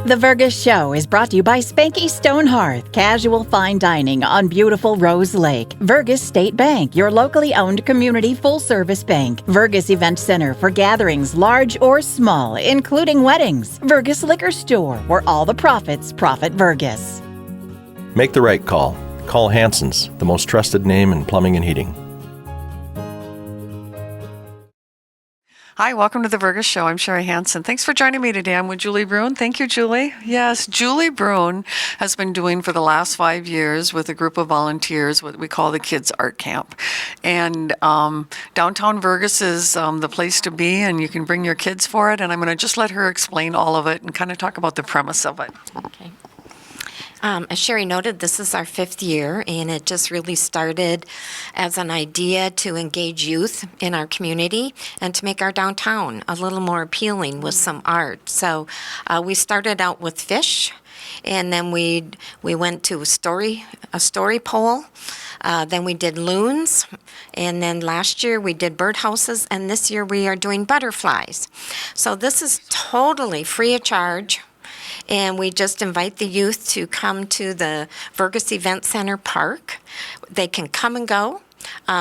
The Vergas Show is brought to you by Spanky Stone Hearth, casual fine dining on beautiful Rose Lake. Vergas State Bank, your locally owned community full-service bank. Vergas Event Center for gatherings large or small, including weddings. Vergas Liquor Store, where all the profits profit Vergas. Make the right call. Call Hanson's, the most trusted name in plumbing and heating. Hi, welcome to the Vergas Show. I'm Sherri Hanson. Thanks for joining me today. I'm with Julie Bruhn. Thank you, Julie. Yes, Julie Bruhn has been doing for the last 5 years with a group of volunteers what we call the Kids Art Camp. And downtown Vergas is the place to be, and you can bring your kids for it. And I'm going to just let her explain all of it and kind of talk about the premise of it. Okay. As Sherri noted, this is our 5th year, and it just really started as an idea to engage youth in our community and to make our downtown a little more appealing with some art. So we started out with fish, and then we went to a story pole. Then we did loons, and then last year we did birdhouses, and this year we are doing butterflies. So this is totally free of charge. And we just invite the youth to come to the Vergas Event Center Park. They can come and go.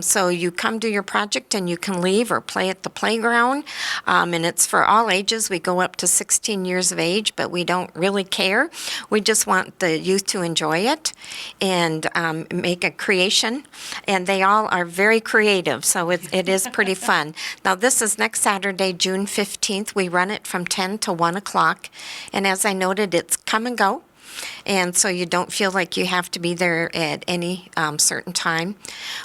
So you come do your project and you can leave or play at the playground. And it's for all ages. We go up to 16 years of age, but we don't really care. We just want the youth to enjoy it and make a creation. And they all are very creative, so it is pretty fun. Now, this is next Saturday, June 15th. We run it from 10 to 1 o'clock. And as I noted, it's come and go. And so you don't feel like you have to be there at any certain time.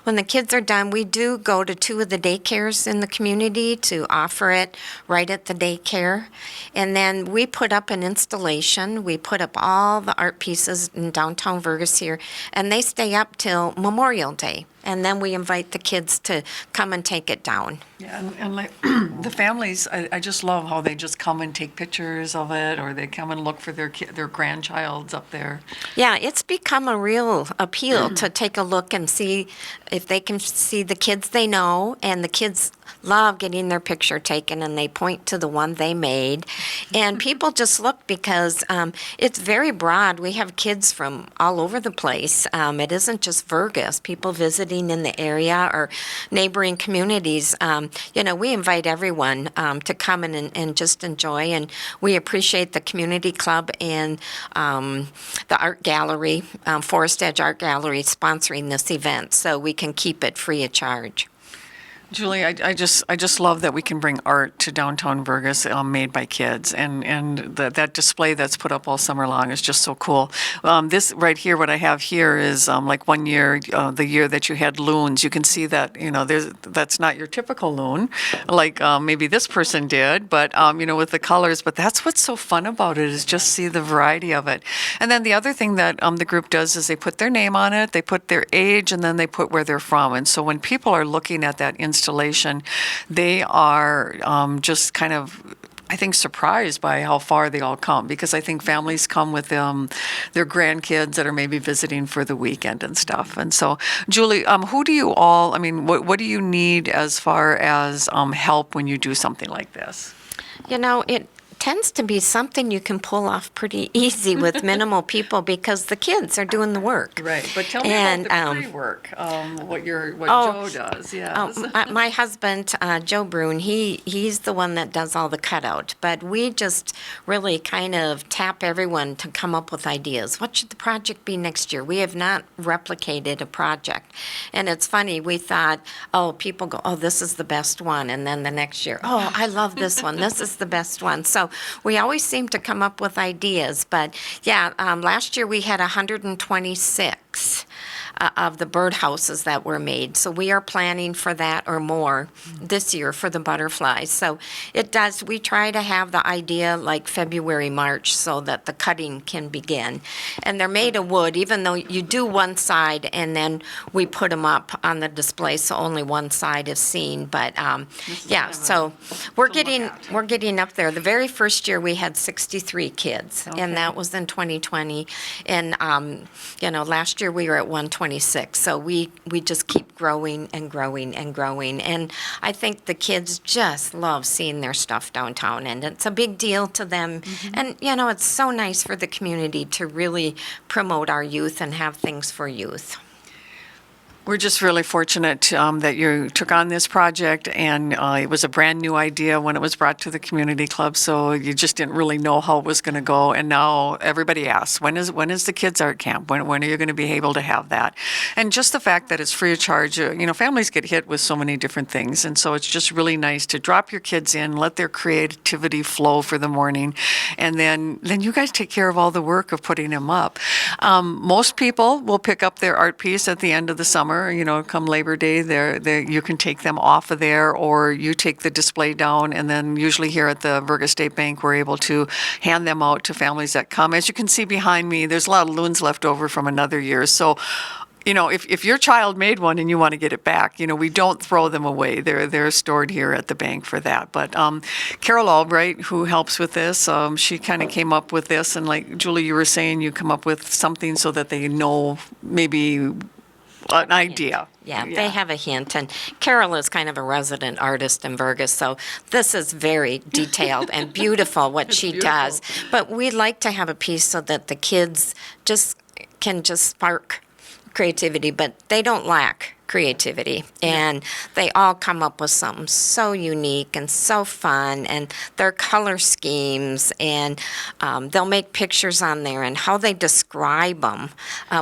When the kids are done, we do go to 2 of the daycares in the community to offer it right at the daycare. And then we put up an installation. We put up all the art pieces in downtown Vergas here, and they stay up till Memorial Day. And then we invite the kids to come and take it down. Yeah, and like the families, I just love how they just come and take pictures of it, or they come and look for their grandchilds up there. Yeah, it's become a real appeal to take a look and see if they can see the kids they know, and the kids love getting their picture taken, and they point to the one they made. And people just look because it's very broad. We have kids from all over the place. It isn't just Vergas. People visiting in the area or neighboring communities. We invite everyone to come and just enjoy, and we appreciate the community club and the art gallery, Forest Edge Art Gallery, sponsoring this event so we can keep it free of charge. Julie, I just love that we can bring art to downtown Vergas made by kids, and that display that's put up all summer long is just so cool. This right here, what I have here is like one year, the year that you had loons. You can see that that's not your typical loon, like maybe this person did, but with the colors. But that's what's so fun about it is just see the variety of it. And then the other thing that the group does is they put their name on it, they put their age, and then they put where they're from. And so when people are looking at that installation, they are just kind of, I think, surprised by how far they all come, because I think families come with their grandkids that are maybe visiting for the weekend and stuff. And so, Julie, who do you all, what do you need as far as help when you do something like this? It tends to be something you can pull off pretty easy with minimal people because the kids are doing the work. Right, but tell me about the pre-work, what Joe does. Yes. My husband, Joe Bruhn, he's the one that does all the cutout, but we just really kind of tap everyone to come up with ideas. What should the project be next year? We have not replicated a project, and it's funny, we thought, people go, this is the best one, and then the next year, I love this one, this is the best one. So we always seem to come up with ideas, but last year we had 126 of the birdhouses that were made. So we are planning for that or more this year for the butterflies. So we try to have the idea like February, March so that the cutting can begin. And they're made of wood, even though you do one side and then we put them up on the display so only one side is seen. But so we're getting up there. The very first year we had 63 kids, and that was in 2020. And last year we were at 120. 26. So we just keep growing and growing and growing. And I think the kids just love seeing their stuff downtown, and it's a big deal to them. And, it's so nice for the community to really promote our youth and have things for youth. We're just really fortunate that you took on this project, and it was a brand new idea when it was brought to the community club, so you just didn't really know how it was going to go. And now everybody asks, when is the kids art camp? When are you going to be able to have that? And just the fact that it's free of charge, families get hit with so many different things, and so it's just really nice to drop your kids in, let their creativity flow for the morning, and then you guys take care of all the work of putting them up. Most people will pick up their art piece at the end of the summer. Come Labor Day, you can take them off of there, or you take the display down, and then usually here at the Vergas State Bank, we're able to hand them out to families that come. As you can see behind me, there's a lot of loons left over from another year. So, if your child made one and you want to get it back, we don't throw them away. They're stored here at the bank for that. But Carol Albright, who helps with this, she kind of came up with this, and like Julie, you were saying, you come up with something so that they know maybe an idea. Yeah, they have a hint. And Carol is kind of a resident artist in Vergas, so this is very detailed and beautiful what she does. But we like to have a piece so that the kids can spark creativity, but they don't lack creativity, and they all come up with something so unique and so fun, and their color schemes, and they'll make pictures on there and how they describe them,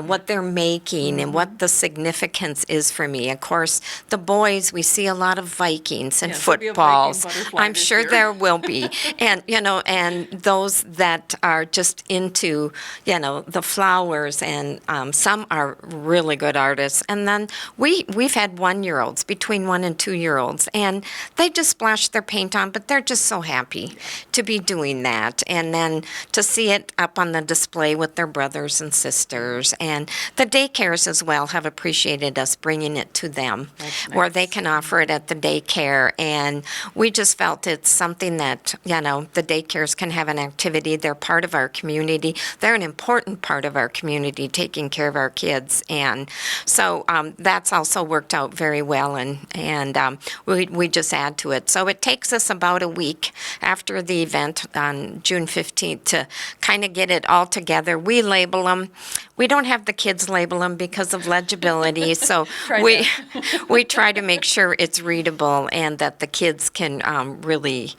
what they're making, and what the significance is for me. Of course, the boys, we see a lot of Vikings and footballs. I'm sure there will be, and and those that are just into the flowers, and some are really good artists, and then we've had 1-year-olds, between 1 and 2-year-olds, and they just splash their paint on, but they're just so happy to be doing that. And then to see it up on the display with their brothers and sisters. And the daycares as well have appreciated us bringing it to them, where they can offer it at the daycare. And we just felt it's something that, the daycares can have an activity. They're part of our community. They're an important part of our community, taking care of our kids. And so that's also worked out very well, and we just add to it. So it takes us about a week after the event on June 15th to kind of get it all together. We label them. We don't have the kids label them because of legibility, so we try to make sure it's readable and that the kids can really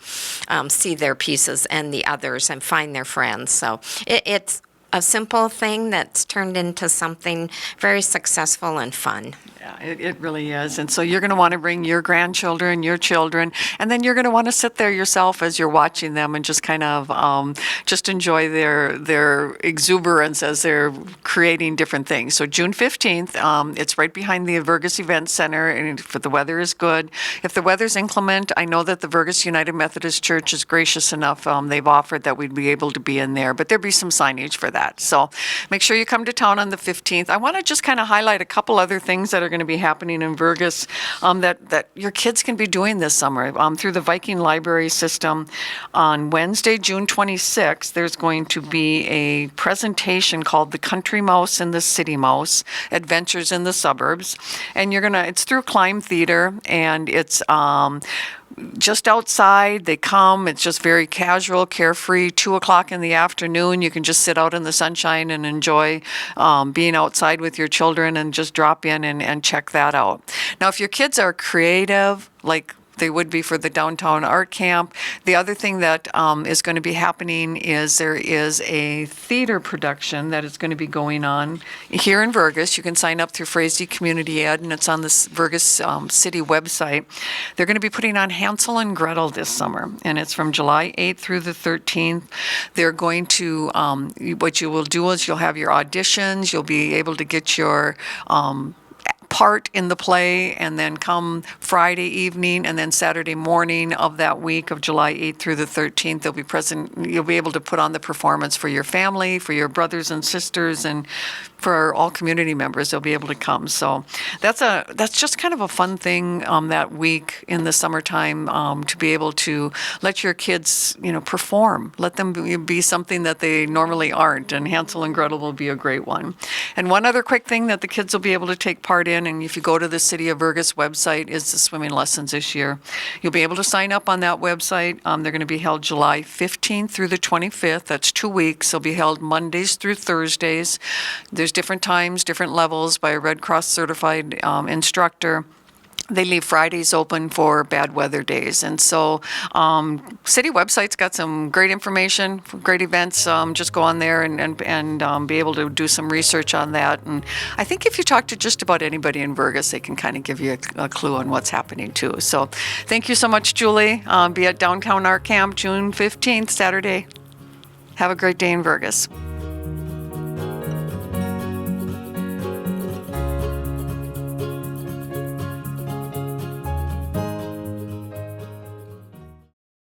see their pieces and the others and find their friends. So it's a simple thing that's turned into something very successful and fun. Yeah, it really is. And so you're going to want to bring your grandchildren, your children, and then you're going to want to sit there yourself as you're watching them and just kind of just enjoy their exuberance as they're creating different things. So June 15th, it's right behind the Vergas Event Center, and if the weather is good. If the weather's inclement, I know that the Vergas United Methodist Church is gracious enough. They've offered that we'd be able to be in there, but there'll be some signage for that. So make sure you come to town on the 15th. I want to just kind of highlight a couple other things that are going to be happening in Vergas that your kids can be doing this summer through the Viking Library System. On Wednesday, June 26th, there's going to be a presentation called The Country Mouse and the City Mouse, Adventures in the Suburbs. And it's through Climb Theater, and it's just outside. They come. It's just very casual, carefree. 2:00 in the afternoon, you can just sit out in the sunshine and enjoy being outside with your children, and just drop in and check that out. Now, if your kids are creative, like they would be for the downtown art camp. The other thing that is going to be happening is there is a theater production that is going to be going on here in Vergas. You can sign up through Frazee Community Ed, and it's on the Vergas City website. They're going to be putting on Hansel and Gretel this summer, and it's from July 8th through the 13th. They're going to, what you will do is you'll have your auditions. You'll be able to get your part in the play, and then come Friday evening and then Saturday morning of that week of July 8th through the 13th, they'll be present. You'll be able to put on the performance for your family, for your brothers and sisters, and for all community members. They'll be able to come. So that's just kind of a fun thing that week in the summertime, to be able to let your kids, perform. Let them be something that they normally aren't, and Hansel and Gretel will be a great one. And one other quick thing that the kids will be able to take part in, and if you go to the City of Vergas website, is the swimming lessons this year. You'll be able to sign up on that website. They're going to be held July 15th through the 25th. That's 2 weeks. They'll be held Mondays through Thursdays. There's different times, different levels by a Red Cross certified instructor. They leave Fridays open for bad weather days. And so city website's got some great information, great events. Just go on there and be able to do some research on that. And I think if you talk to just about anybody in Vergas, they can kind of give you a clue on what's happening too. So thank you so much, Julie. Be at Downtown Art Camp June 15th, Saturday. Have a great day in Vergas.